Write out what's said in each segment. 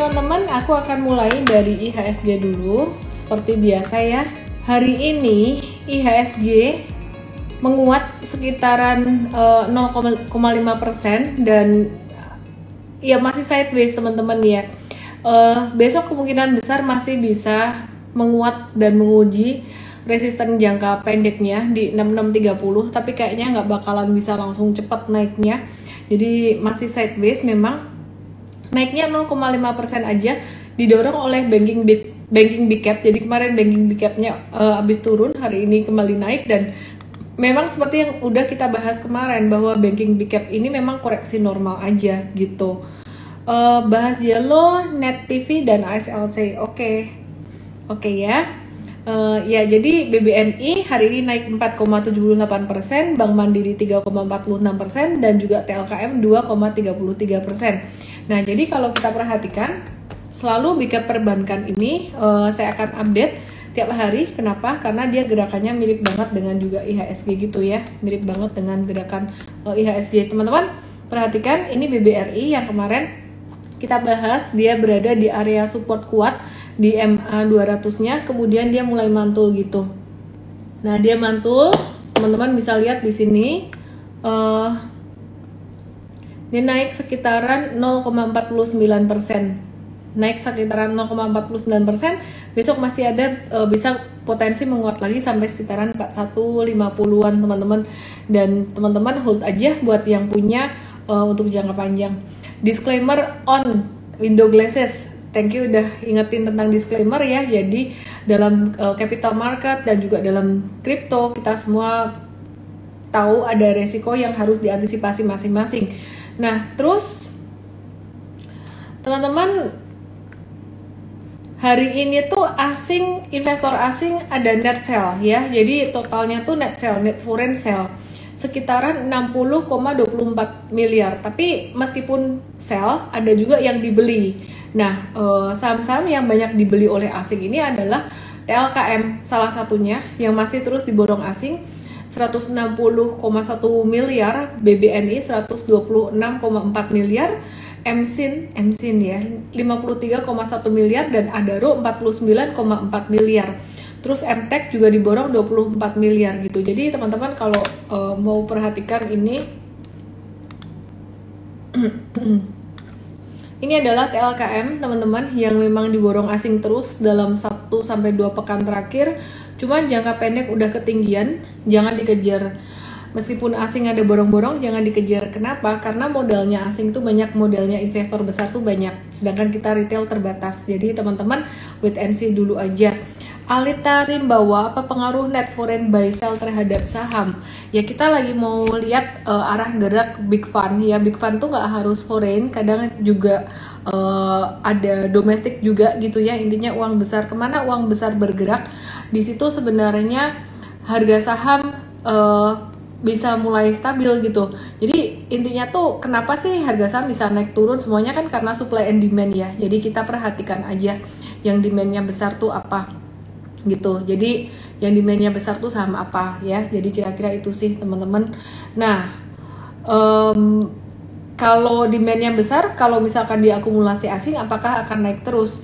teman-teman, aku akan mulai dari IHSG dulu. Seperti biasa ya, hari ini IHSG menguat sekitaran 0,5% dan ya masih sideways teman-teman ya. Besok kemungkinan besar masih bisa menguat dan menguji resisten jangka pendeknya di 6630, tapi kayaknya nggak bakalan bisa langsung cepat naiknya. Jadi masih sideways memang. Naiknya 0,5% aja, didorong oleh banking big cap. Jadi kemarin banking big capnya habis turun, hari ini kembali naik, dan memang seperti yang udah kita bahas kemarin bahwa banking big cap ini memang koreksi normal aja gitu. Bahas Yellow, Net TV dan ASLC. Oke ya. Ya, jadi BBNI hari ini naik 4,78%, Bank Mandiri 3,46%, dan juga TLKM 2,33%. Nah, jadi kalau kita perhatikan, selalu big cap perbankan ini saya akan update tiap hari. Kenapa? Karena dia gerakannya mirip banget dengan juga IHSG gitu ya, mirip banget dengan gerakan IHSG. Teman-teman, perhatikan ini BBRI yang kemarin kita bahas, dia berada di area support kuat di MA 200-nya, kemudian dia mulai mantul gitu. Nah, dia mantul, teman-teman bisa lihat di sini. Dia naik sekitaran 0,49%. Naik sekitaran 0,49%. Besok masih ada bisa potensi menguat lagi sampai sekitaran 4150-an teman-teman. Dan teman-teman hold aja buat yang punya untuk jangka panjang. Disclaimer on window glasses. Thank you udah ingetin tentang disclaimer ya. Jadi dalam capital market dan juga dalam crypto kita semua tahu ada resiko yang harus diantisipasi masing-masing. Nah, terus teman-teman, hari ini tuh investor asing ada net sell ya. Jadi totalnya tuh net foreign sell sekitaran 60,24 miliar. Tapi meskipun sell, ada juga yang dibeli. Nah, saham-saham yang banyak dibeli oleh asing ini adalah TLKM salah satunya yang masih terus diborong asing, 160,1 miliar, BBNI 126,4 miliar, MSIN ya 53,1 miliar, dan Adaro 49,4 miliar. Terus MTEK juga diborong 24 miliar gitu. Jadi teman-teman kalau mau perhatikan ini ini adalah TLKM teman-teman yang memang diborong asing terus dalam 1-2 pekan terakhir. Cuman jangka pendek udah ketinggian, jangan dikejar. Meskipun asing ada borong-borong, jangan dikejar. Kenapa? Karena modalnya asing tuh banyak, modalnya investor besar tuh banyak. Sedangkan kita retail terbatas. Jadi teman-teman wait and see dulu aja. Alita Rimbawa, apa pengaruh net foreign buy sell terhadap saham? Ya kita lagi mau lihat arah gerak big fund ya. Big fund tuh nggak harus foreign, kadang juga ada domestik juga gitu ya. Intinya uang besar, kemana uang besar bergerak, di situ sebenarnya harga saham bisa mulai stabil gitu. Jadi intinya tuh kenapa sih harga saham bisa naik turun, semuanya kan karena supply and demand ya. Jadi kita perhatikan aja yang demandnya besar tuh apa gitu. Jadi yang demandnya besar tuh saham apa ya. Jadi kira-kira itu sih teman-teman. Nah, kalau demandnya besar, kalau misalkan diakumulasi asing, apakah akan naik terus?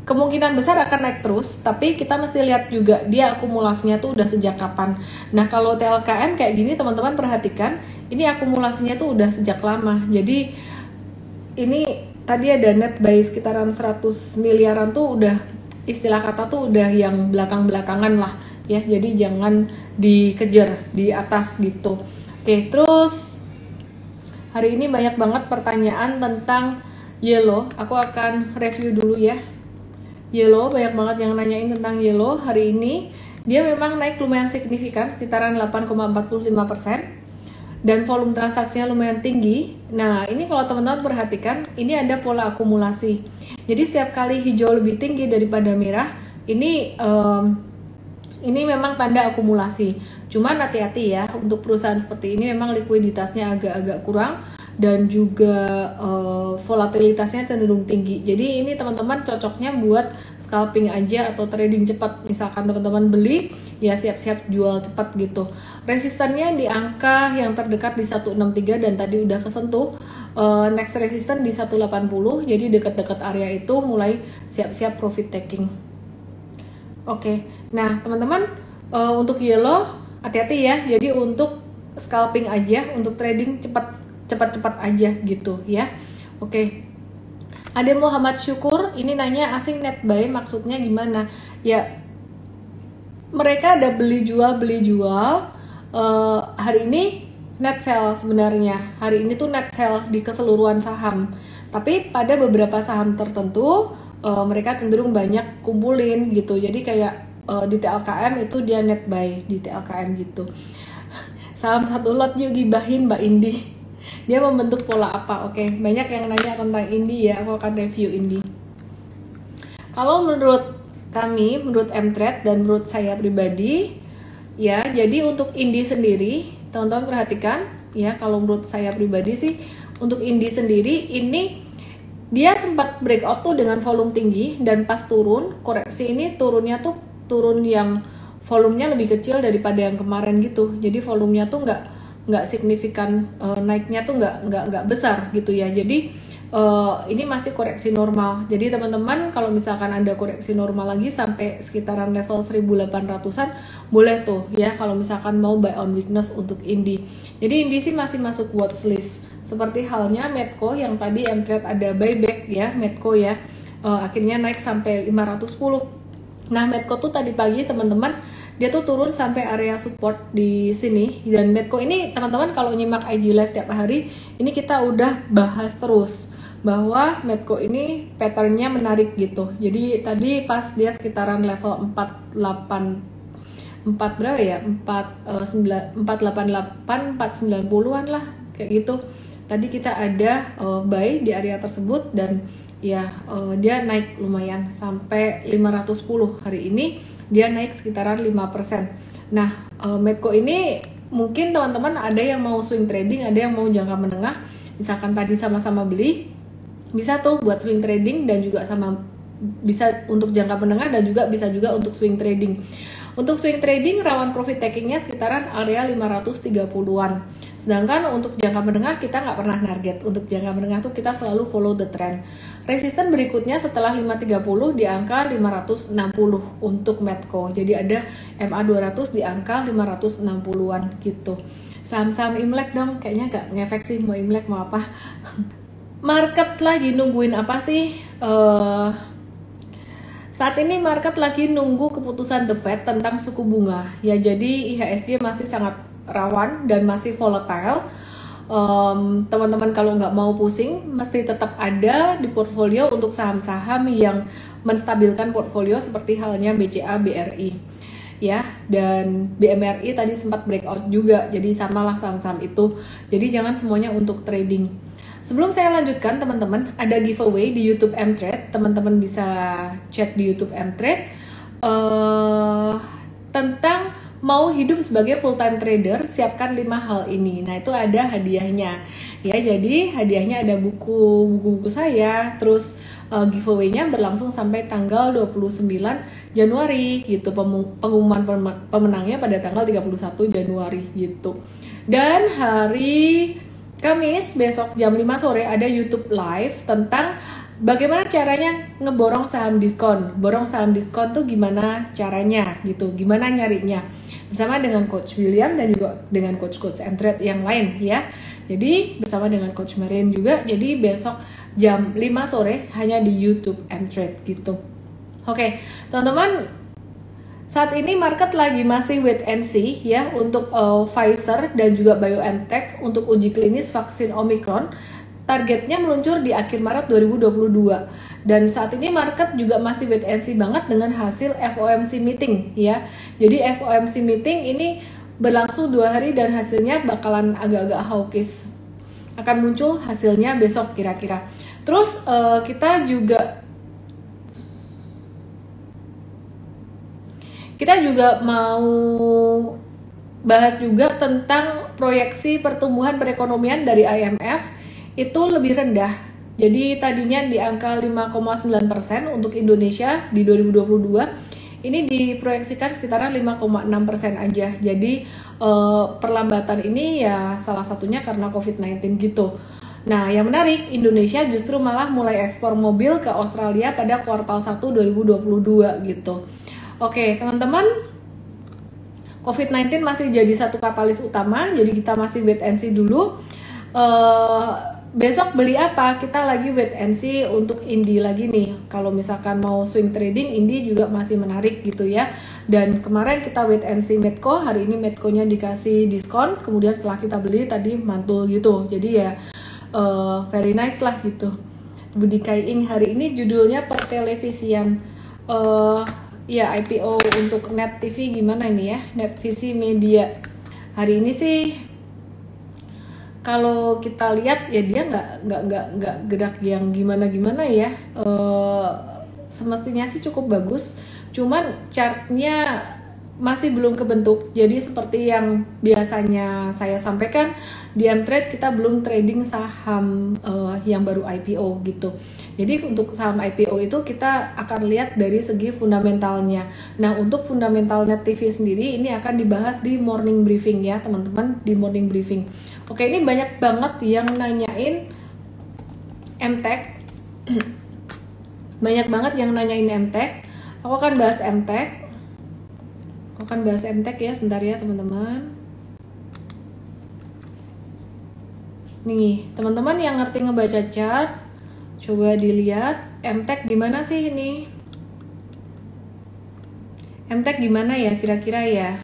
Kemungkinan besar akan naik terus, tapi kita mesti lihat juga dia akumulasinya tuh udah sejak kapan. Nah, kalau TLKM kayak gini teman-teman perhatikan, ini akumulasinya tuh udah sejak lama. Jadi ini tadi ada net buy sekitaran 100 miliaran tuh udah, istilah kata tuh udah yang belakang-belakangan lah ya. Jadi jangan dikejar di atas gitu. Oke, terus hari ini banyak banget pertanyaan tentang Yellow. Aku akan review dulu ya. Yellow, banyak banget yang nanyain tentang Yellow. Hari ini dia memang naik lumayan signifikan, sekitaran 8,45%, dan volume transaksinya lumayan tinggi. Nah, ini kalau teman-teman perhatikan, ini ada pola akumulasi. Jadi setiap kali hijau lebih tinggi daripada merah, ini memang tanda akumulasi. Cuman hati-hati ya, untuk perusahaan seperti ini memang likuiditasnya agak-agak kurang. dan juga volatilitasnya cenderung tinggi. Jadi ini teman-teman cocoknya buat scalping aja atau trading cepat. Misalkan teman-teman beli, ya siap-siap jual cepat gitu. Resistannya di angka yang terdekat di 163 dan tadi udah kesentuh. Next resistance di 180, jadi dekat-dekat area itu mulai siap-siap profit taking. Oke, nah teman-teman untuk yellow hati-hati ya. Jadi untuk scalping aja, untuk trading cepat-cepat aja gitu ya. Oke. Ada Muhammad Syukur ini nanya asing net buy maksudnya gimana? Ya mereka ada beli jual hari ini net sell sebenarnya. Hari ini tuh net sell di keseluruhan saham. Tapi pada beberapa saham tertentu mereka cenderung banyak kumpulin gitu. Jadi kayak di TLKM itu dia net buy di TLKM gitu. Saham satu lot yuk gibahin Mbak Indi. Dia membentuk pola apa? Oke, banyak yang nanya tentang Indi ya. Aku akan review Indi. Kalau menurut kami, menurut Mtrade dan menurut saya pribadi, ya jadi untuk Indi sendiri teman-teman perhatikan ya, kalau menurut saya pribadi sih untuk Indi sendiri ini dia sempat breakout tuh dengan volume tinggi dan pas turun koreksi ini turunnya tuh turun yang volumenya lebih kecil daripada yang kemarin gitu. Jadi volumenya tuh nggak signifikan, naiknya tuh nggak besar gitu ya. Jadi ini masih koreksi normal. Jadi teman-teman kalau misalkan ada koreksi normal lagi sampai sekitaran level 1800-an boleh tuh ya kalau misalkan mau buy on weakness untuk Indi. Jadi Indi sih masih masuk watchlist. Seperti halnya Medco yang tadi Mtrade ada buyback ya, Medco ya. Akhirnya naik sampai 510. Nah, Medco tuh tadi pagi teman-teman dia tuh turun sampai area support di sini, dan Medco ini teman-teman kalau nyimak IG live tiap hari ini kita udah bahas terus bahwa Medco ini patternnya menarik gitu. Jadi tadi pas dia sekitaran level 488 berapa ya? 488 490-an lah kayak gitu. Tadi kita ada buy di area tersebut dan ya dia naik lumayan sampai 510. Hari ini dia naik sekitaran 5%. Nah, Medco ini mungkin teman-teman ada yang mau swing trading, ada yang mau jangka menengah. Misalkan tadi sama-sama beli, bisa tuh buat swing trading dan juga sama bisa untuk jangka menengah dan juga bisa juga untuk swing trading. Untuk swing trading rawan profit takingnya sekitaran area 530-an. Sedangkan untuk jangka menengah kita nggak pernah target. Untuk jangka menengah tuh kita selalu follow the trend. Resisten berikutnya setelah 530 di angka 560 untuk Medco. Jadi ada MA200 di angka 560-an gitu. Saham-saham Imlek dong, kayaknya nggak ngefek sih mau Imlek mau apa. Market lagi nungguin apa sih? Saat ini market lagi nunggu keputusan The Fed tentang suku bunga. Ya jadi IHSG masih sangat rawan dan masih volatile. Teman-teman kalau nggak mau pusing, mesti tetap ada di portfolio untuk saham-saham yang menstabilkan portfolio seperti halnya BCA, BRI. Ya, dan BMRI tadi sempat breakout juga. Jadi samalah saham-saham itu. Jadi jangan semuanya untuk trading. Sebelum saya lanjutkan teman-teman, ada giveaway di YouTube Mtrade. Teman-teman bisa cek di YouTube Mtrade tentang mau hidup sebagai full time trader, siapkan 5 hal ini. Nah, itu ada hadiahnya. Ya, jadi hadiahnya ada buku-buku saya, terus giveaway-nya berlangsung sampai tanggal 29 Januari gitu. Pengumuman pemenangnya pada tanggal 31 Januari gitu. Dan hari Kamis besok jam 5 sore ada YouTube live tentang bagaimana caranya ngeborong saham diskon. Borong saham diskon tuh gimana caranya gitu, gimana nyarinya. Bersama dengan Coach William dan juga dengan Coach Mtrade yang lain ya. Jadi bersama dengan Coach Marin juga. Jadi besok jam 5 sore hanya di YouTube Mtrade gitu. Oke, teman-teman, saat ini market lagi masih wait and see ya untuk Pfizer dan juga BioNTech untuk uji klinis vaksin Omicron. Targetnya meluncur di akhir Maret 2022. Dan saat ini market juga masih wait and see banget dengan hasil FOMC meeting ya. Jadi FOMC meeting ini berlangsung 2 hari dan hasilnya bakalan agak-agak hawkish. Akan muncul hasilnya besok kira-kira. Terus kita juga mau bahas juga tentang proyeksi pertumbuhan perekonomian dari IMF itu lebih rendah. Jadi tadinya di angka 5,9% untuk Indonesia di 2022, ini diproyeksikan sekitaran 5,6% aja. Jadi perlambatan ini ya salah satunya karena COVID-19 gitu. Nah, yang menarik, Indonesia justru malah mulai ekspor mobil ke Australia pada kuartal 1 2022 gitu. Oke, teman-teman, COVID-19 masih jadi satu katalis utama, jadi kita masih wait and see dulu. Besok beli apa? Kita lagi wait and see untuk Indi lagi nih. Kalau misalkan mau swing trading, Indi juga masih menarik gitu ya. Dan kemarin kita wait and see Medco, hari ini Medco-nya dikasih diskon, kemudian setelah kita beli tadi mantul gitu. Jadi ya very nice lah gitu. Budi Kai-ing hari ini judulnya pertelevisian. Ya IPO untuk Net TV gimana ini ya? NetVisi Media. Hari ini sih kalau kita lihat ya dia nggak gerak yang gimana ya, semestinya sih cukup bagus, cuman chartnya masih belum kebentuk. Jadi seperti yang biasanya saya sampaikan di M-Trade, kita belum trading saham yang baru IPO gitu. Jadi untuk saham IPO itu kita akan lihat dari segi fundamentalnya. Nah, untuk fundamental Net TV sendiri ini akan dibahas di morning briefing ya teman-teman, di morning briefing. Oke, ini banyak banget yang nanyain MTech. Banyak banget yang nanyain MTech. Aku akan bahas MTech. Ya, sebentar ya teman-teman. Nih, teman-teman yang ngerti ngebaca chart, coba dilihat MTech gimana sih ini? MTech gimana ya kira-kira ya?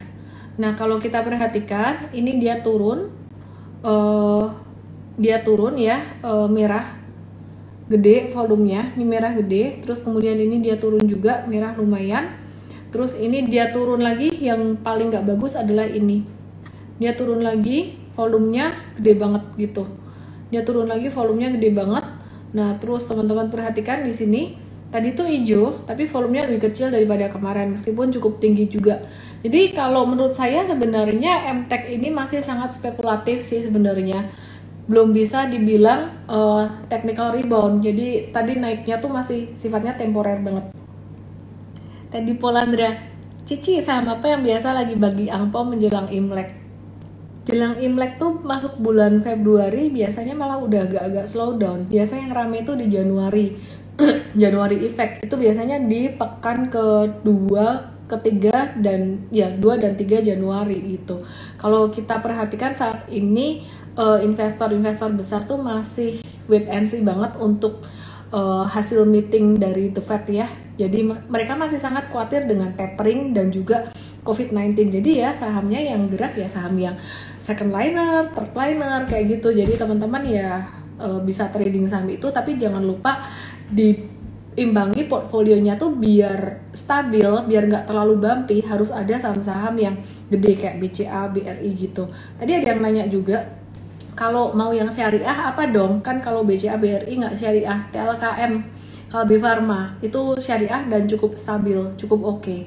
Nah, kalau kita perhatikan, ini dia turun ya, merah gede volumenya, ini merah gede, terus kemudian ini dia turun juga, merah lumayan. Terus ini dia turun lagi, yang paling nggak bagus adalah ini. Dia turun lagi, volumenya gede banget gitu. Dia turun lagi, volumenya gede banget. Nah, terus teman-teman perhatikan di sini, tadi tuh hijau, tapi volumenya lebih kecil daripada kemarin, meskipun cukup tinggi juga. Jadi kalau menurut saya sebenarnya MTech ini masih sangat spekulatif sih sebenarnya. Belum bisa dibilang technical rebound. Jadi tadi naiknya tuh masih sifatnya temporer banget. Teddy Polandra, Cici, saham apa yang biasa lagi bagi angpau menjelang Imlek? Jelang Imlek tuh masuk bulan Februari biasanya malah udah agak-agak slow down. Biasanya yang rame itu di Januari. Januari effect itu biasanya di pekan kedua, ketiga, dan ya 2 dan 3 Januari gitu. Kalau kita perhatikan saat ini investor-investor besar tuh masih wait and see banget untuk hasil meeting dari The Fed ya. Jadi mereka masih sangat khawatir dengan tapering dan juga COVID-19. Jadi ya sahamnya yang gerak ya saham yang second liner, third liner kayak gitu. Jadi teman-teman ya bisa trading saham itu, tapi jangan lupa diimbangi portfolionya tuh biar stabil, biar nggak terlalu bumpy. Harus ada saham-saham yang gede kayak BCA, BRI gitu. Tadi ada yang nanya juga, kalau mau yang syariah apa dong? Kan kalau BCA, BRI nggak syariah. TLKM, Kalbe Pharma itu syariah dan cukup stabil, cukup oke.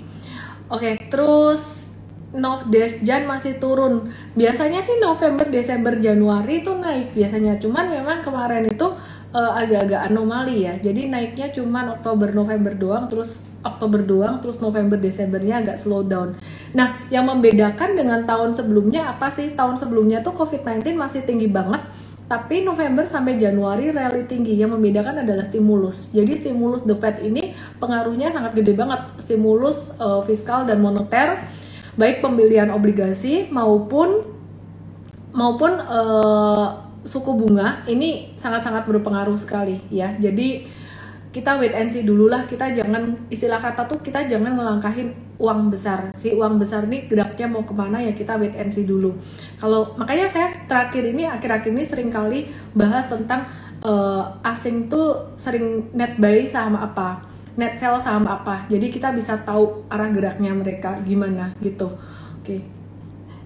Oke, terus Novdesjan masih turun. Biasanya sih November, Desember, Januari itu naik biasanya. Cuman memang kemarin itu agak-agak anomali ya. Jadi naiknya cuman Oktober, November doang, terus Oktober doang, terus November, Desembernya agak slow down. Nah, yang membedakan dengan tahun sebelumnya apa sih? Tahun sebelumnya tuh COVID-19 masih tinggi banget, tapi November sampai Januari rally tinggi. Yang membedakan adalah stimulus. Jadi stimulus The Fed ini pengaruhnya sangat gede banget. Stimulus fiskal dan moneter, baik pembelian obligasi maupun suku bunga ini sangat-sangat berpengaruh sekali ya. Jadi kita wait and see dulu lah. Kita jangan, istilah kata tuh kita jangan melangkahin uang besar. Si uang besar nih geraknya mau kemana ya, kita wait and see dulu. Kalau makanya saya akhir-akhir ini sering kali bahas tentang asing tuh sering net buy saham apa, net sell saham apa. Jadi kita bisa tahu arah geraknya mereka gimana gitu. Oke.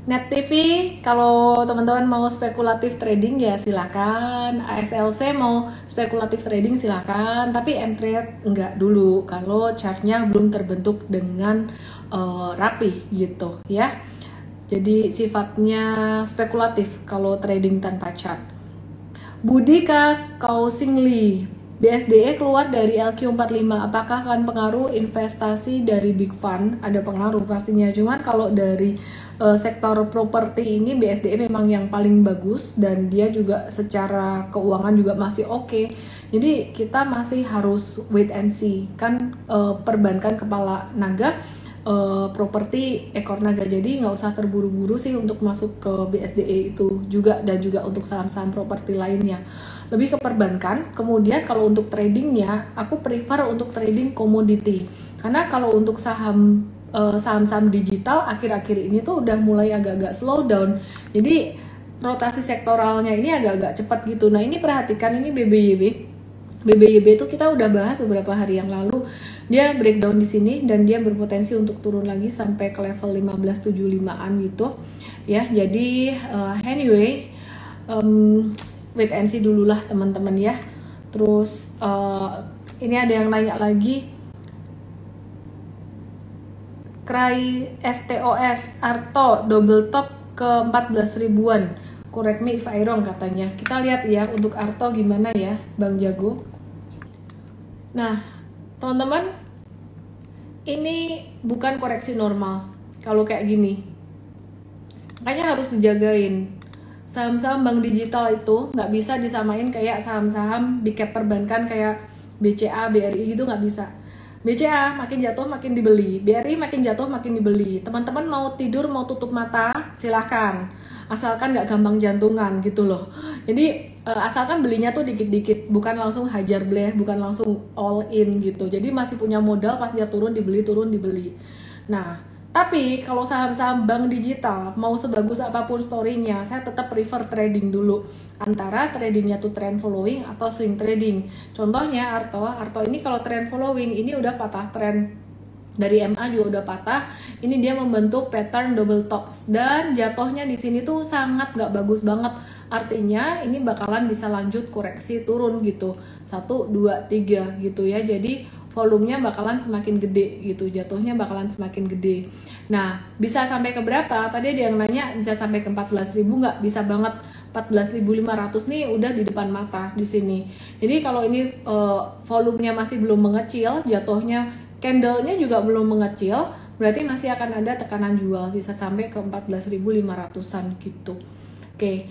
Net TV, kalau teman-teman mau spekulatif trading ya silakan. ASLC mau spekulatif trading silakan. Tapi M-Trade enggak dulu kalau chartnya belum terbentuk dengan rapi gitu ya. Jadi sifatnya spekulatif kalau trading tanpa chart. Budika Kausingli, BSDE keluar dari LQ45, apakah akan pengaruh investasi dari big fund? Ada pengaruh pastinya, cuman kalau dari sektor properti ini BSDE memang yang paling bagus dan dia juga secara keuangan juga masih oke. Jadi kita masih harus wait and see, kan perbankan kepala naga, properti ekor naga, jadi nggak usah terburu-buru sih untuk masuk ke BSDE itu juga, dan juga untuk saham-saham properti lainnya, lebih ke perbankan. Kemudian kalau untuk tradingnya, aku prefer untuk trading komoditi, karena kalau untuk saham-saham digital akhir-akhir ini tuh udah mulai agak-agak slow down, jadi rotasi sektoralnya ini agak-agak cepat gitu. Nah ini perhatikan, ini BBYB itu kita udah bahas beberapa hari yang lalu, dia breakdown di sini dan dia berpotensi untuk turun lagi sampai ke level 1575-an gitu ya. Jadi anyway, wait and see dulu lah teman-teman ya. Terus ini ada yang nanya lagi, Krai STOS Arto double top ke 14 ribuan, correct me if I wrong katanya. Kita lihat ya untuk Arto gimana ya Bang Jago. Nah teman-teman, ini bukan koreksi normal kalau kayak gini, makanya harus dijagain. Saham-saham bank digital itu nggak bisa disamain kayak saham-saham big cap perbankan kayak BCA, BRI gitu, nggak bisa. BCA makin jatuh makin dibeli, BRI makin jatuh makin dibeli. Teman-teman mau tidur mau tutup mata silahkan, asalkan nggak gampang jantungan gitu loh. Jadi asalkan belinya tuh dikit-dikit, bukan langsung hajar bleh, bukan langsung all in gitu. Jadi masih punya modal, pas dia turun dibeli, turun dibeli. Nah tapi kalau saham-saham bank digital mau sebagus apapun story-nya, saya tetap prefer trading dulu, antara tradingnya tuh trend following atau swing trading. Contohnya Arto ini kalau trend following ini udah patah trend dari MA juga udah patah, ini dia membentuk pattern double tops dan jatuhnya di sini tuh sangat gak bagus banget. Artinya ini bakalan bisa lanjut koreksi turun gitu, 1, 2, 3 gitu ya. Jadi volumenya bakalan semakin gede gitu, jatuhnya bakalan semakin gede. Nah bisa sampai ke berapa? Tadi ada yang nanya bisa sampai ke 14.000, nggak bisa banget. 14.500 nih udah di depan mata di sini. Jadi kalau ini volumenya masih belum mengecil, jatuhnya candlenya juga belum mengecil, berarti masih akan ada tekanan jual, bisa sampai ke 14.500-an gitu. Oke,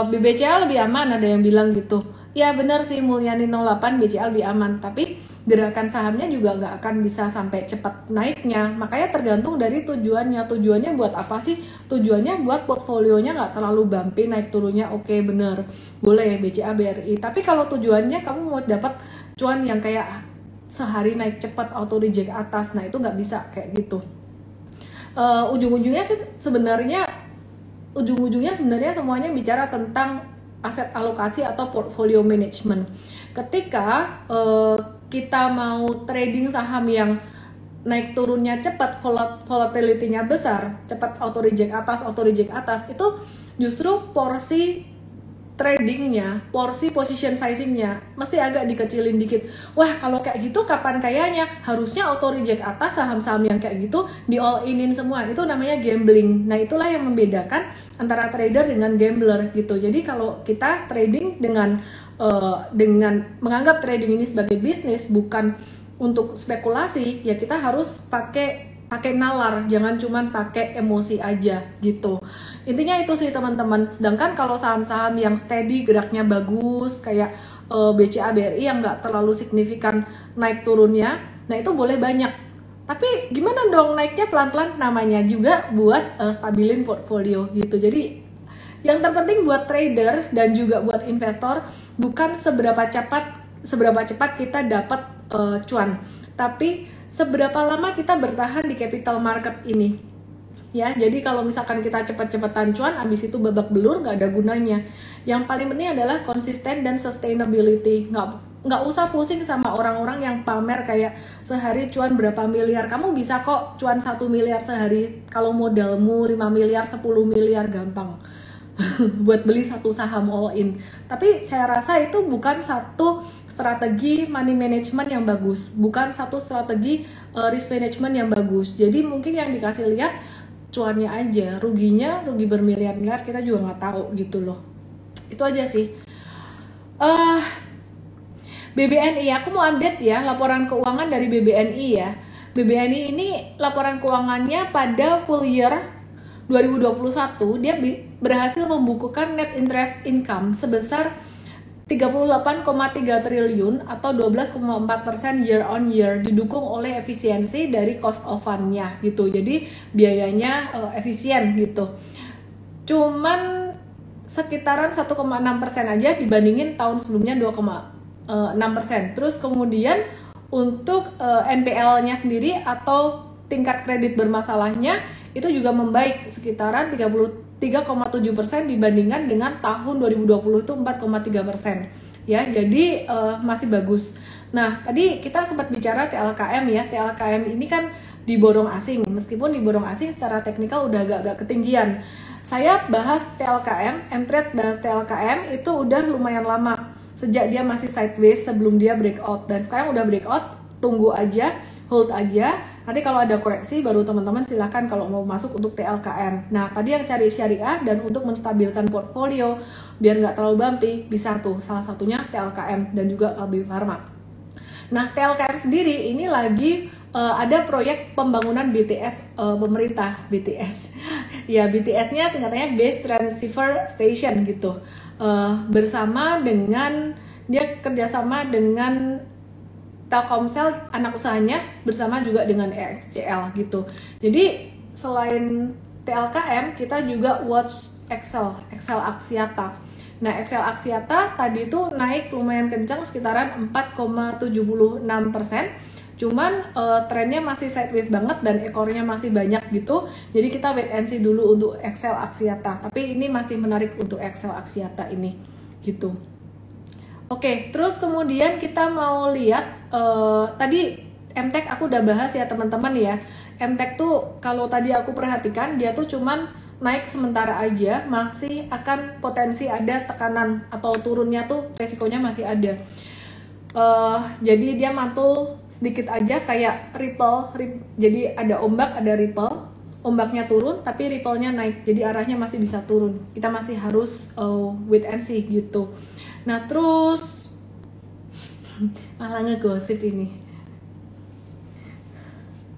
BBCA lebih aman, ada yang bilang gitu. Ya benar sih Mulyani 08, BCA lebih aman, tapi gerakan sahamnya juga nggak akan bisa sampai cepat naiknya. Makanya tergantung dari tujuannya. Tujuannya buat apa sih? Tujuannya buat portfolionya nggak terlalu bumpy, naik turunnya oke, bener, boleh BCA, BRI. Tapi kalau tujuannya kamu mau dapat cuan yang kayak sehari naik cepat auto reject atas, nah itu nggak bisa kayak gitu. Ujung-ujungnya sih sebenarnya semuanya bicara tentang aset alokasi atau portfolio management. Ketika kita mau trading saham yang naik turunnya cepat, volatility-nya besar, cepat auto reject atas, itu justru porsi tradingnya, porsi position sizingnya mesti agak dikecilin dikit. Wah kalau kayak gitu kapan kayaknya? Harusnya auto reject atas saham-saham yang kayak gitu di all inin semua, itu namanya gambling. Nah itulah yang membedakan antara trader dengan gambler gitu. Jadi kalau kita trading dengan menganggap trading ini sebagai bisnis, bukan untuk spekulasi, ya kita harus pakai nalar, jangan cuman pakai emosi aja gitu. Intinya itu sih teman-teman. Sedangkan kalau saham-saham yang steady, geraknya bagus kayak BCA, BRI yang nggak terlalu signifikan naik turunnya, nah itu boleh banyak. Tapi gimana dong naiknya pelan-pelan? Namanya juga buat stabilin portfolio gitu. Jadi yang terpenting buat trader dan juga buat investor bukan seberapa cepat kita dapat cuan, tapi seberapa lama kita bertahan di capital market ini ya. Jadi kalau misalkan kita cepat-cepatan cuan, abis itu babak belur, nggak ada gunanya. Yang paling penting adalah konsisten dan sustainability. Nggak usah pusing sama orang-orang yang pamer kayak sehari cuan berapa miliar. Kamu bisa kok cuan 1 miliar sehari kalau modalmu 5 miliar, 10 miliar, gampang buat beli satu saham all in. Tapi saya rasa itu bukan satu strategi money management yang bagus, bukan satu strategi risk management yang bagus. Jadi mungkin yang dikasih lihat cuannya aja, rugi bermiliar-miliar kita juga nggak tahu gitu loh. Itu aja sih. eh BBNI, aku mau update ya laporan keuangan dari BBNI ya. BBNI ini laporan keuangannya pada full year 2021 dia berhasil membukukan net interest income sebesar 38,3 triliun atau 12,4% year on year, didukung oleh efisiensi dari cost of fund-nya gitu. Jadi biayanya efisien gitu. Cuman sekitaran 1,6% aja dibandingin tahun sebelumnya 2,6%. Terus kemudian untuk NPL-nya sendiri atau tingkat kredit bermasalahnya itu juga membaik sekitaran 33,7% dibandingkan dengan tahun 2020 itu 4,3% ya, jadi masih bagus. Nah tadi kita sempat bicara TLKM ya, TLKM ini kan diborong asing, meskipun diborong asing secara teknikal udah agak ketinggian. Saya bahas TLKM, M-Trade bahas TLKM itu udah lumayan lama, sejak dia masih sideways sebelum dia breakout, dan sekarang udah breakout, tunggu aja, hold aja, nanti kalau ada koreksi baru teman-teman silahkan kalau mau masuk untuk TLKM. Nah tadi yang cari syariah dan untuk menstabilkan portfolio biar nggak terlalu bumpy, bisa tuh salah satunya TLKM dan juga Kalbe Farma. Nah TLKM sendiri ini lagi ada proyek pembangunan BTS pemerintah, BTS ya, BTS-nya singkatannya Base Transceiver Station gitu, bersama dengan dia kerjasama dengan Telkomsel anak usahanya bersama juga dengan EXCL gitu. Jadi selain TLKM kita juga watch Excel Axiata. Nah Excel Axiata tadi tuh naik lumayan kencang sekitaran 4,76%. Cuman trennya masih sideways banget dan ekornya masih banyak gitu. Jadi kita wait and see dulu untuk Excel Axiata. Tapi ini masih menarik untuk Excel Axiata ini gitu. Oke, terus kemudian kita mau lihat tadi MTech aku udah bahas ya teman-teman ya. MTech tuh kalau tadi aku perhatikan dia tuh cuman naik sementara aja, masih akan potensi ada tekanan atau turunnya tuh resikonya masih ada. Jadi dia mantul sedikit aja kayak ripple, jadi ada ombak, ada ripple, ombaknya turun tapi ripple-nya naik, jadi arahnya masih bisa turun. Kita masih harus wait and see gitu. Nah terus malah ngegosip ini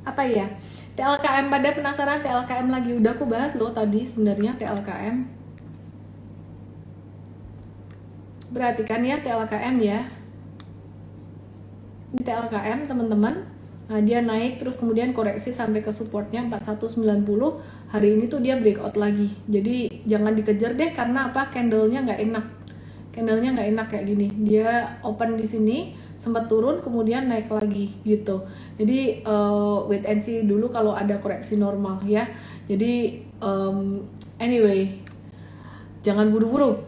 apa ya, TLKM, pada penasaran TLKM lagi, udah aku bahas loh tadi sebenarnya TLKM. Perhatikan ya TLKM ya, ini TLKM teman-teman. Nah, dia naik terus kemudian koreksi sampai ke supportnya 4190. Hari ini tuh dia breakout lagi. Jadi jangan dikejar deh karena apa? Candlenya nggak enak. Candlenya nggak enak kayak gini. Dia open di sini, sempat turun kemudian naik lagi gitu. Jadi wait and see dulu kalau ada koreksi normal ya. Jadi anyway, jangan buru-buru.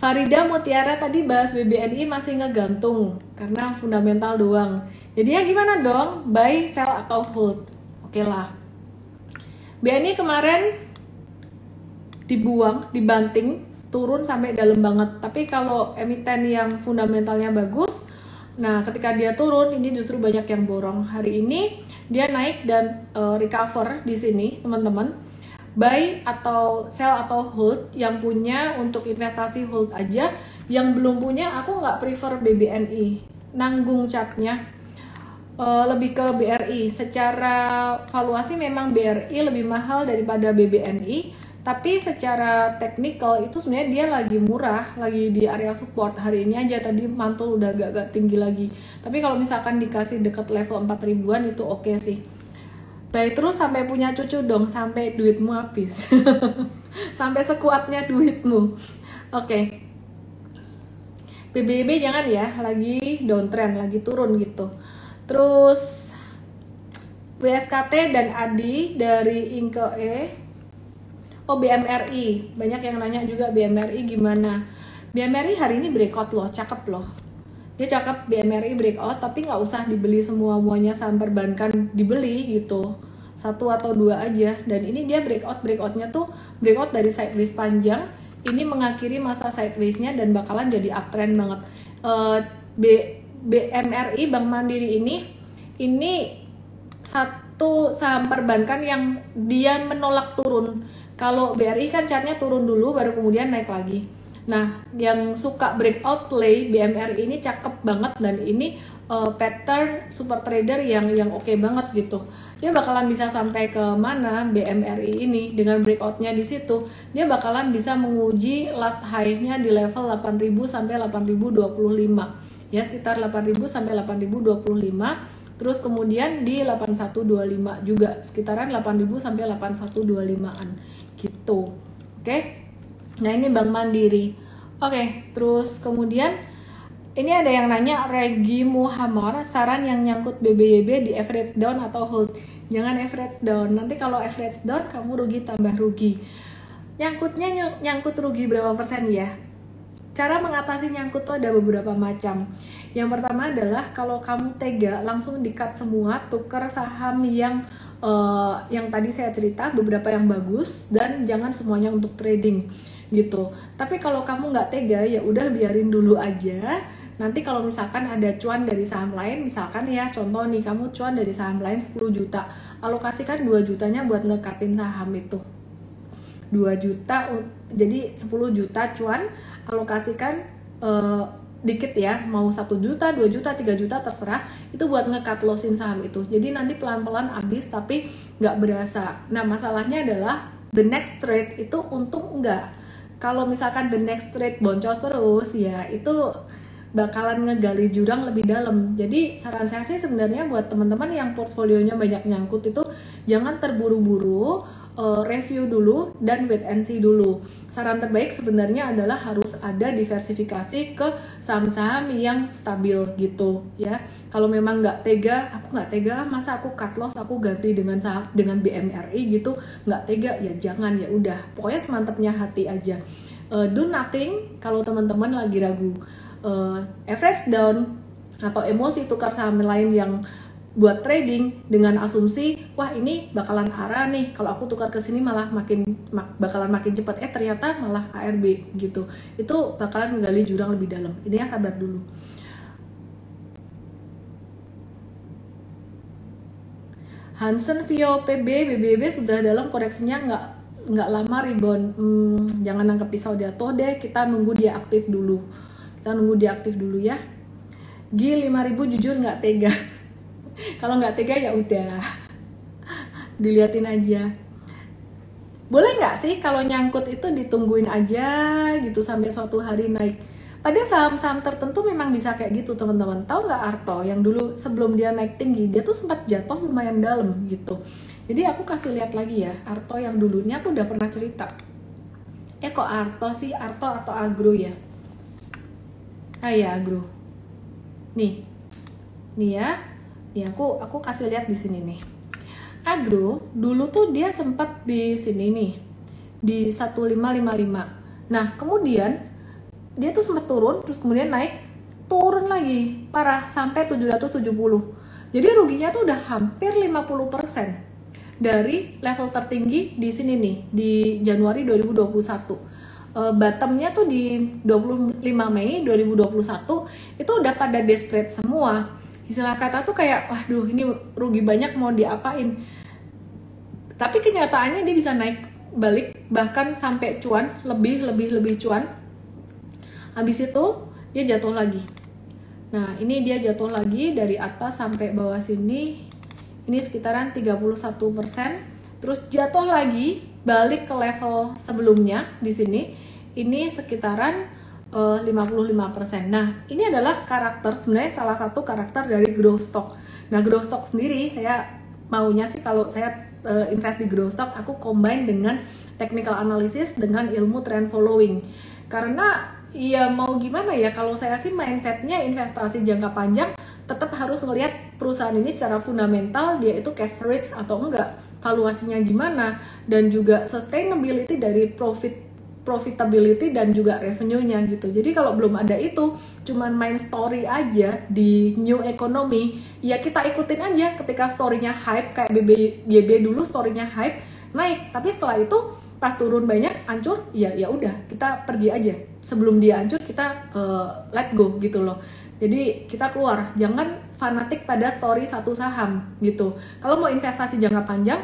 Farida Mutiara tadi bahas BBNI masih ngegantung karena fundamental doang. Jadi ya gimana dong? Buy, sell atau hold? Oke lah. BNI kemarin dibuang, dibanting, turun sampai dalam banget. Tapi kalau emiten yang fundamentalnya bagus, nah ketika dia turun ini justru banyak yang borong. Hari ini dia naik dan recover di sini, teman-teman. Buy atau sell atau hold, yang punya untuk investasi hold aja, yang belum punya aku nggak prefer BBNI, nanggung chartnya. Lebih ke BRI. Secara valuasi memang BRI lebih mahal daripada BBNI, tapi secara teknikal itu sebenarnya dia lagi murah, lagi di area support. Hari ini aja tadi mantul udah agak tinggi lagi, tapi kalau misalkan dikasih dekat level 4 ribuan itu oke sih. Baik, terus sampai punya cucu dong, sampai duitmu habis. Sampai sekuatnya duitmu. Oke. PBB jangan ya, lagi downtrend, lagi turun gitu. Terus WSKT dan ADI dari INKE. Oh, BMRI. Banyak yang nanya juga BMRI gimana. BMRI hari ini breakout loh, cakep loh. Dia cakep, BMRI breakout, tapi nggak usah dibeli semuanya saham perbankan, dibeli gitu, 1 atau 2 aja. Dan ini dia breakoutnya tuh breakout dari sideways panjang, ini mengakhiri masa sidewaysnya dan bakalan jadi uptrend banget. BMRI, Bank Mandiri ini satu saham perbankan yang dia menolak turun. Kalau BRI kan chartnya turun dulu baru kemudian naik lagi. Nah, yang suka breakout play BMRI ini cakep banget, dan ini pattern super trader yang oke banget gitu. Dia bakalan bisa sampai ke mana BMRI ini dengan breakoutnya di situ. Dia bakalan bisa menguji last high-nya di level 8.000 sampai 8.025. Ya, sekitar 8.000 sampai 8.025. Terus kemudian di 8125 juga sekitaran 8.000 sampai 8125-an gitu. Oke. Nah, ini Bank Mandiri. Oke, terus kemudian ini ada yang nanya, Regi Muhammad, saran yang nyangkut BBYB di average down atau hold? Jangan average down, nanti kalau average down kamu rugi tambah rugi. Nyangkutnya nyangkut rugi berapa persen ya? Cara mengatasi nyangkut tuh ada beberapa macam. Yang pertama adalah kalau kamu tega langsung di-cut semua, tukar saham yang tadi saya cerita, beberapa yang bagus, dan jangan semuanya untuk trading gitu. Tapi kalau kamu nggak tega, ya udah biarin dulu aja. Nanti kalau misalkan ada cuan dari saham lain, misalkan ya contoh nih, kamu cuan dari saham lain 10 juta, alokasikan 2 jutanya buat ngekatin saham itu. 2 juta, jadi 10 juta cuan, alokasikan dikit ya, mau 1 juta, 2 juta, 3 juta terserah, itu buat nge-cut lossin saham itu. Jadi nanti pelan-pelan habis tapi nggak berasa. Nah, masalahnya adalah the next trade itu untung enggak. Kalau misalkan the next trade boncos terus, ya itu bakalan ngegali jurang lebih dalam. Jadi saran saya sih sebenarnya buat teman-teman yang portfolionya banyak nyangkut itu jangan terburu-buru, review dulu dan wait and see dulu. Saran terbaik sebenarnya adalah harus ada diversifikasi ke saham-saham yang stabil gitu ya. Kalau memang nggak tega, aku nggak tega, masa aku cut loss, aku ganti dengan saham dengan BMRI gitu, nggak tega ya jangan, ya udah. Pokoknya semantapnya hati aja. Do nothing kalau teman-teman lagi ragu. Average down atau emosi tukar saham lain yang buat trading dengan asumsi wah ini bakalan arah nih, kalau aku tukar ke sini malah bakalan makin cepat, ternyata malah ARB gitu, itu bakalan menggali jurang lebih dalam. Intinya sabar dulu. Hansen Vio PB BBB sudah dalam koreksinya nggak lama rebound. Jangan nangkep pisau jatuh deh, kita nunggu dia aktif dulu. Ya. G 5.000 jujur nggak tega. Kalau nggak tega ya udah, diliatin aja. Boleh nggak sih kalau nyangkut itu ditungguin aja gitu sampai suatu hari naik? Pada saham-saham tertentu memang bisa kayak gitu teman-teman. Tahu nggak Arto yang dulu sebelum dia naik tinggi dia tuh sempat jatuh lumayan dalam gitu. Jadi aku kasih lihat lagi ya Arto yang dulunya, aku udah pernah cerita. Kok Arto sih, Arto atau Agro ya? Ya Agro. Nih ya. Nih aku kasih lihat di sini nih. Agro dulu tuh dia sempat di sini nih di 1555. Nah, kemudian dia tuh sempat turun, terus kemudian naik, turun lagi parah sampai 770. Jadi ruginya tuh udah hampir 50% dari level tertinggi di sini nih di Januari 2021. Bottomnya tuh di 25 Mei 2021 itu udah pada desperate semua. Istilah kata tuh kayak waduh ini rugi banyak mau diapain. Tapi kenyataannya dia bisa naik balik bahkan sampai cuan, lebih cuan. Habis itu dia jatuh lagi. Nah, ini dia jatuh lagi dari atas sampai bawah sini. Ini sekitaran 31%. Terus jatuh lagi balik ke level sebelumnya di sini. Ini sekitaran 55%. Nah, ini adalah karakter, sebenarnya salah satu karakter dari growth stock. Nah, growth stock sendiri saya maunya sih kalau saya invest di growth stock, aku combine dengan technical analysis dengan ilmu trend following. Karena ya mau gimana ya, kalau saya sih mindsetnya investasi jangka panjang tetap harus ngelihat perusahaan ini secara fundamental, dia itu cash rich atau enggak, valuasinya gimana, dan juga sustainability dari profitability dan juga revenue-nya gitu. Jadi kalau belum ada itu, cuman main story aja di new economy, ya kita ikutin aja. Ketika story-nya hype kayak BB dulu story-nya hype, naik. Tapi setelah itu pas turun banyak, hancur, ya udah kita pergi aja. Sebelum dia hancur kita let go gitu loh. Jadi kita keluar, jangan fanatik pada story satu saham gitu. Kalau mau investasi jangka panjang,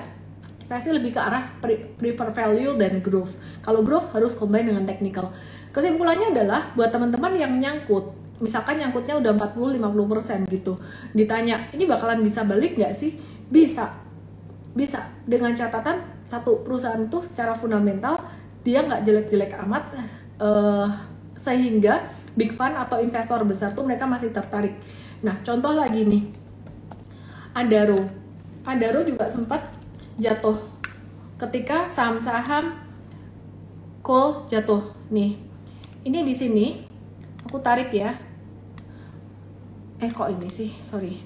Saya sih lebih ke arah prefer value dan growth. Kalau growth harus combine dengan technical. Kesimpulannya adalah buat teman-teman yang nyangkut, misalkan nyangkutnya udah 40-50% gitu, ditanya ini bakalan bisa balik nggak sih? Bisa dengan catatan satu, perusahaan itu secara fundamental dia nggak jelek-jelek amat, sehingga big fund atau investor besar tuh mereka masih tertarik. Nah, contoh lagi nih, Adaro juga sempat jatuh ketika saham-saham coal jatuh. Nih, ini di sini aku tarik ya. Kok ini sih, sorry.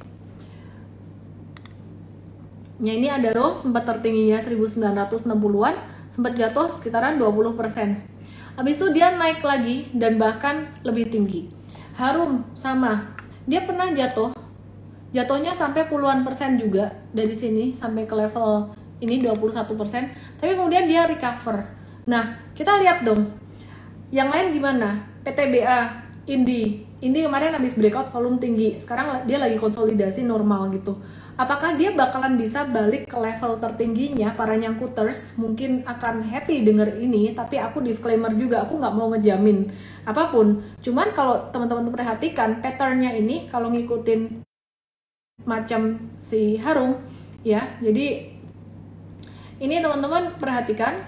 Ya, ini Adaro sempat tertingginya 1960-an, sempat jatuh sekitaran 20%. Habis itu dia naik lagi dan bahkan lebih tinggi. Harum sama, dia pernah jatuhnya sampai puluhan persen juga dari sini sampai ke level ini 21%, tapi kemudian dia recover. Nah, kita lihat dong yang lain gimana. PTBA, Indi kemarin habis breakout volume tinggi, sekarang dia lagi konsolidasi normal gitu. Apakah dia bakalan bisa balik ke level tertingginya? Para nyangkuters mungkin akan happy denger ini, tapi aku disclaimer juga, aku nggak mau ngejamin apapun. Cuman kalau teman-teman perhatikan patternnya ini, kalau ngikutin macam si Harum ya, jadi ini teman-teman perhatikan,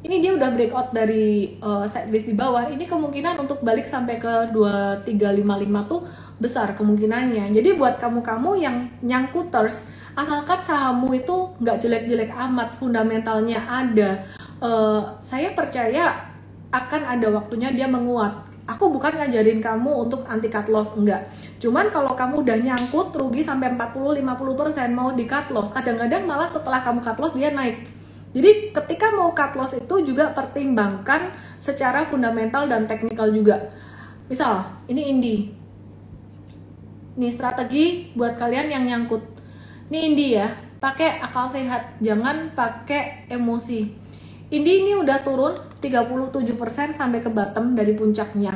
ini dia udah breakout dari sideways di bawah. Ini kemungkinan untuk balik sampai ke 2355 tuh besar kemungkinannya. Jadi buat kamu-kamu yang nyangkuters, asalkan sahammu itu nggak jelek-jelek amat, fundamentalnya ada, saya percaya akan ada waktunya dia menguat. Aku bukan ngajarin kamu untuk anti cut loss, enggak. Cuman kalau kamu udah nyangkut rugi sampai 40-50% mau di cut loss, kadang-kadang malah setelah kamu cut loss dia naik. Jadi ketika mau cut loss itu juga pertimbangkan secara fundamental dan teknikal juga. Misal, ini Indi. Ini strategi buat kalian yang nyangkut. Ini Indi ya, pakai akal sehat, jangan pakai emosi. Indi ini udah turun 37% sampai ke bottom dari puncaknya.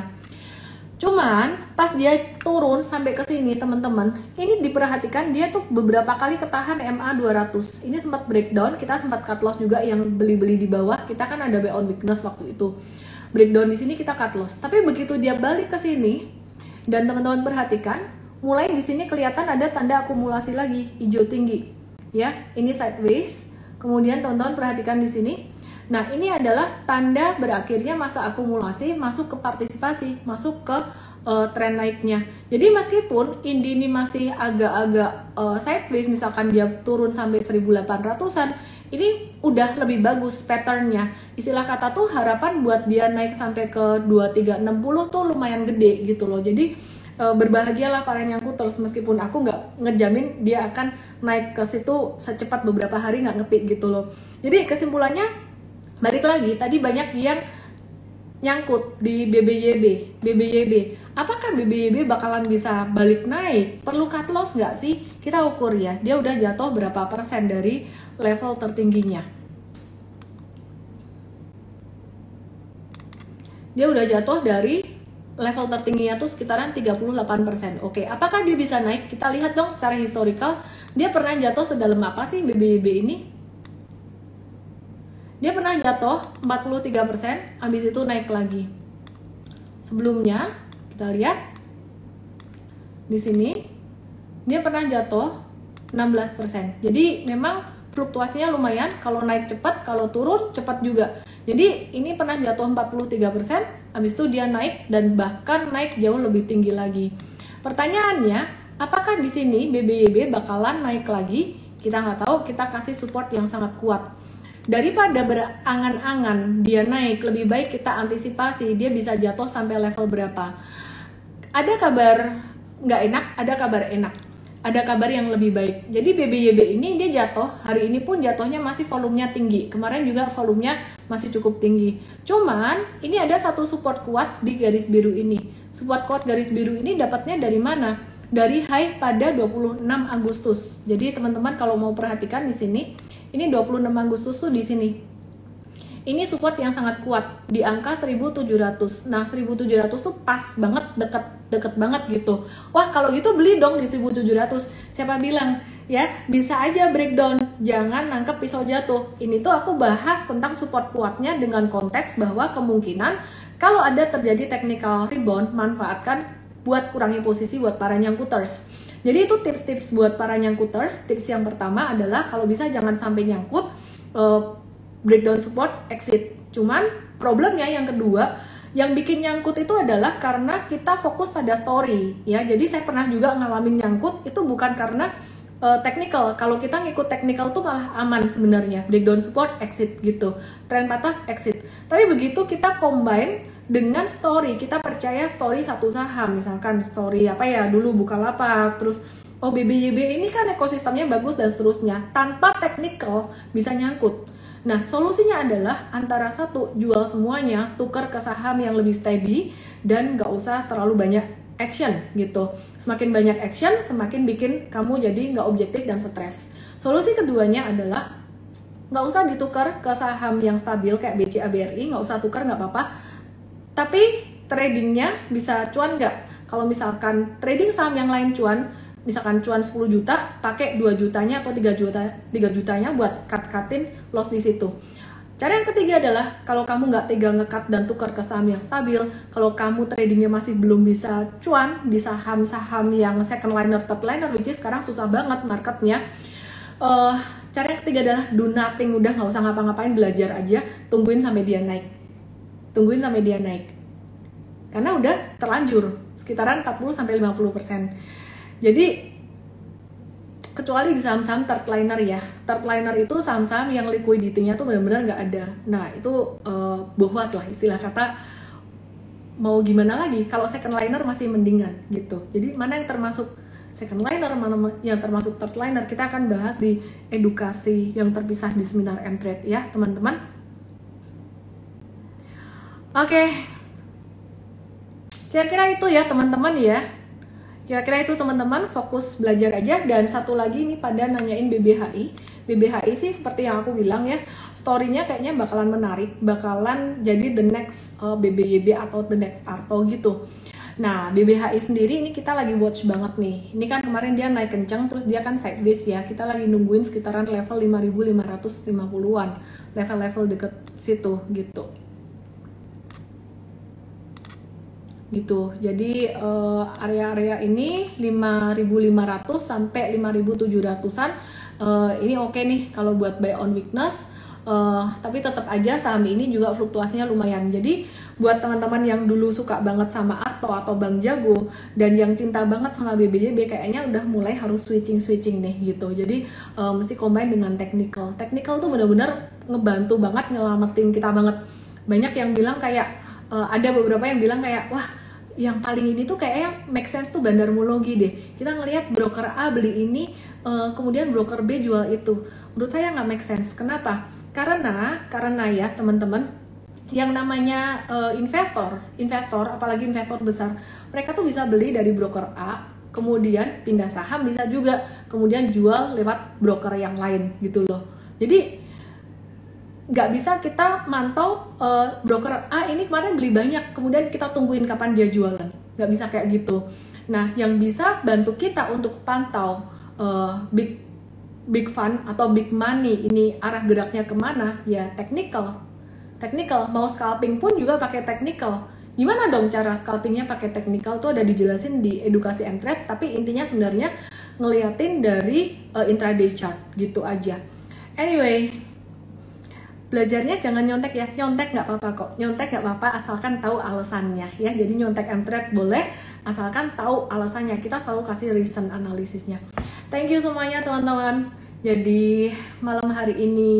Cuman pas dia turun sampai ke sini teman-teman, ini diperhatikan dia tuh beberapa kali ketahan MA 200. Ini sempat breakdown, kita sempat cut loss juga yang beli-beli di bawah. Kita kan ada buy on weakness waktu itu. Breakdown di sini kita cut loss. Tapi begitu dia balik ke sini dan teman-teman perhatikan, mulai di sini kelihatan ada tanda akumulasi lagi, hijau tinggi. Ya, ini sideways. Kemudian teman-teman perhatikan di sini. Nah, ini adalah tanda berakhirnya masa akumulasi, masuk ke partisipasi, masuk ke tren naiknya. Jadi meskipun Indi ini masih agak-agak sideways, misalkan dia turun sampai 1800-an, ini udah lebih bagus patternnya. Istilah kata tuh harapan buat dia naik sampai ke 2360 tuh lumayan gede gitu loh. Jadi berbahagialah para nyangkuters, meskipun aku nggak ngejamin dia akan naik ke situ secepat beberapa hari, nggak ngetik gitu loh. Jadi kesimpulannya, balik lagi, tadi banyak yang nyangkut di BBYB. Apakah BBYB bakalan bisa balik naik? Perlu cut loss nggak sih? Kita ukur ya, dia udah jatuh berapa persen dari level tertingginya. Dia udah jatuh dari level tertingginya tuh sekitaran 38%. Oke, apakah dia bisa naik? Kita lihat dong secara historical, dia pernah jatuh sedalam apa sih BBYB ini? Dia pernah jatuh 43%, habis itu naik lagi. Sebelumnya, kita lihat di sini, dia pernah jatuh 16%. Jadi memang fluktuasinya lumayan, kalau naik cepat, kalau turun cepat juga. Jadi ini pernah jatuh 43%, habis itu dia naik dan bahkan naik jauh lebih tinggi lagi. Pertanyaannya, apakah di sini BBYB bakalan naik lagi? Kita nggak tahu, kita kasih support yang sangat kuat. Daripada berangan-angan dia naik, lebih baik kita antisipasi dia bisa jatuh sampai level berapa. Ada kabar nggak enak, ada kabar enak, ada kabar yang lebih baik. Jadi BBYB ini dia jatuh, hari ini pun jatuhnya masih volumenya tinggi. Kemarin juga volumenya masih cukup tinggi. Cuman ini ada satu support kuat di garis biru ini. Support kuat garis biru ini dapatnya dari mana? Dari high pada 26 Agustus. Jadi teman-teman kalau mau perhatikan di sini, ini 26 Agustus tuh di sini. Ini support yang sangat kuat di angka 1700. Nah, 1700 tuh pas banget, deket banget gitu. Wah, kalau gitu beli dong di 1700. Siapa bilang? ya bisa aja breakdown, jangan nangkep pisau jatuh. Ini tuh aku bahas tentang support kuatnya dengan konteks bahwa kemungkinan kalau ada terjadi technical rebound, manfaatkan buat kurangi posisi buat para nyangkuters. Jadi itu tips-tips buat para nyangkuters. Tips yang pertama adalah kalau bisa jangan sampai nyangkut, breakdown support, exit. Cuman problemnya yang kedua, yang bikin nyangkut itu adalah karena kita fokus pada story ya. Jadi saya pernah juga ngalamin nyangkut itu bukan karena technical. Kalau kita ngikut technical tuh malah aman sebenarnya, breakdown support, exit gitu, tren patah, exit. Tapi begitu kita combine dengan story, kita percaya story satu saham, misalkan story apa ya dulu Bukalapak, terus oh BBYB ini kan ekosistemnya bagus dan seterusnya, tanpa technical bisa nyangkut. Nah, solusinya adalah antara satu, jual semuanya, tukar ke saham yang lebih steady, dan nggak usah terlalu banyak action gitu. Semakin banyak action, semakin bikin kamu jadi nggak objektif dan stres. Solusi keduanya adalah nggak usah ditukar ke saham yang stabil kayak BCA BRI, nggak usah tukar, nggak apa-apa. Tapi tradingnya bisa cuan nggak? Kalau misalkan trading saham yang lain cuan, misalkan cuan 10 juta, pakai 2 jutanya atau 3 jutanya buat cut-cutin loss di situ. Cara yang ketiga adalah kalau kamu nggak tega nge-cut dan tukar ke saham yang stabil, kalau kamu tradingnya masih belum bisa cuan di saham-saham yang second liner, third liner, which is sekarang susah banget marketnya. Cara yang ketiga adalah do nothing, udah nggak usah ngapa-ngapain, belajar aja, tungguin sampai dia naik. Tungguin sampai dia naik. Karena udah terlanjur, sekitaran 40-50%. Jadi kecuali di saham-saham third liner ya, third liner itu saham-saham yang liquidity-nya tuh benar-benar nggak ada. Nah itu bohwat lah istilah kata. Mau gimana lagi? Kalau second liner masih mendingan gitu. Jadi mana yang termasuk second liner, mana yang termasuk third liner, kita akan bahas di edukasi yang terpisah di seminar M-Trade ya teman-teman. Oke, kira-kira itu ya teman-teman ya. Kira-kira itu teman-teman, fokus belajar aja. Dan satu lagi nih pada nanyain BBHI. BBHI sih seperti yang aku bilang ya, story-nya kayaknya bakalan menarik, bakalan jadi the next BBYB atau the next Arto gitu. Nah, BBHI sendiri ini kita lagi watch banget nih. Ini kan kemarin dia naik kencang, terus dia kan sideways ya. Kita lagi nungguin sekitaran level 5.550-an, level-level deket situ gitu. Jadi area-area ini 5.500 sampai 5.700-an ini oke nih kalau buat buy on weakness, tapi tetap aja saham ini juga fluktuasinya lumayan. Jadi buat teman-teman yang dulu suka banget sama Arto atau Bang Jago dan yang cinta banget sama BBYB, kayaknya udah mulai harus switching nih gitu. Jadi mesti combine dengan technical tuh benar-benar ngebantu banget, nyelamatin kita banget. Banyak yang bilang kayak ada beberapa yang bilang kayak, wah yang paling ini tuh kayaknya make sense tuh Bandarmologi deh. Kita ngelihat broker A beli ini, kemudian broker B jual itu. Menurut saya nggak make sense. Kenapa? Karena ya teman-teman, yang namanya investor, apalagi investor besar, mereka tuh bisa beli dari broker A, kemudian pindah saham, bisa juga kemudian jual lewat broker yang lain gitu loh. Jadi nggak bisa kita mantau broker A ini kemarin beli banyak, kemudian kita tungguin kapan dia jualan. Nggak bisa kayak gitu. Nah, yang bisa bantu kita untuk pantau big fund atau big money ini arah geraknya kemana, ya technical. Mau scalping pun juga pakai technical. Gimana dong cara scalpingnya pakai technical tuh ada dijelasin di edukasi M-Trade, tapi intinya sebenarnya ngeliatin dari intraday chart gitu aja. Anyway, belajarnya jangan nyontek ya, nyontek nggak apa-apa kok, nyontek nggak apa-apa asalkan tahu alasannya ya. Jadi nyontek M-Trade boleh asalkan tahu alasannya, kita selalu kasih reason analisisnya. Thank you semuanya teman-teman. Jadi malam hari ini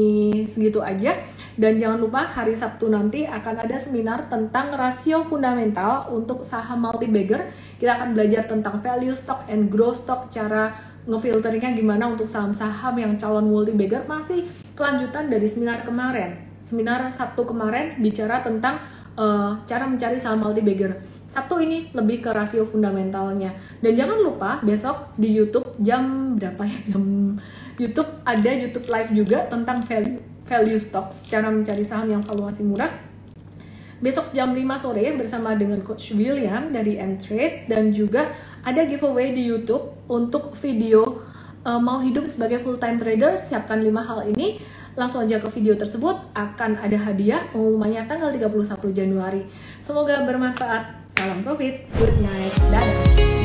segitu aja, dan jangan lupa hari Sabtu nanti akan ada seminar tentang rasio fundamental untuk saham multi bagger. Kita akan belajar tentang value stock and growth stock, cara ngefilteringnya gimana untuk saham-saham yang calon multi bagger. Masih kelanjutan dari seminar kemarin, seminar Sabtu kemarin bicara tentang cara mencari saham multi bagger. Sabtu ini lebih ke rasio fundamentalnya. Dan jangan lupa besok di YouTube jam berapa ya, YouTube ada YouTube live juga tentang value stocks, cara mencari saham yang valuasi murah. Besok jam 5 sore bersama dengan Coach William dari M-Trade, dan juga ada giveaway di YouTube untuk video mau hidup sebagai full time trader, siapkan 5 hal ini. Langsung aja ke video tersebut, akan ada hadiah, pengumumannya tanggal 31 Januari. Semoga bermanfaat. Salam profit, good night, dadah.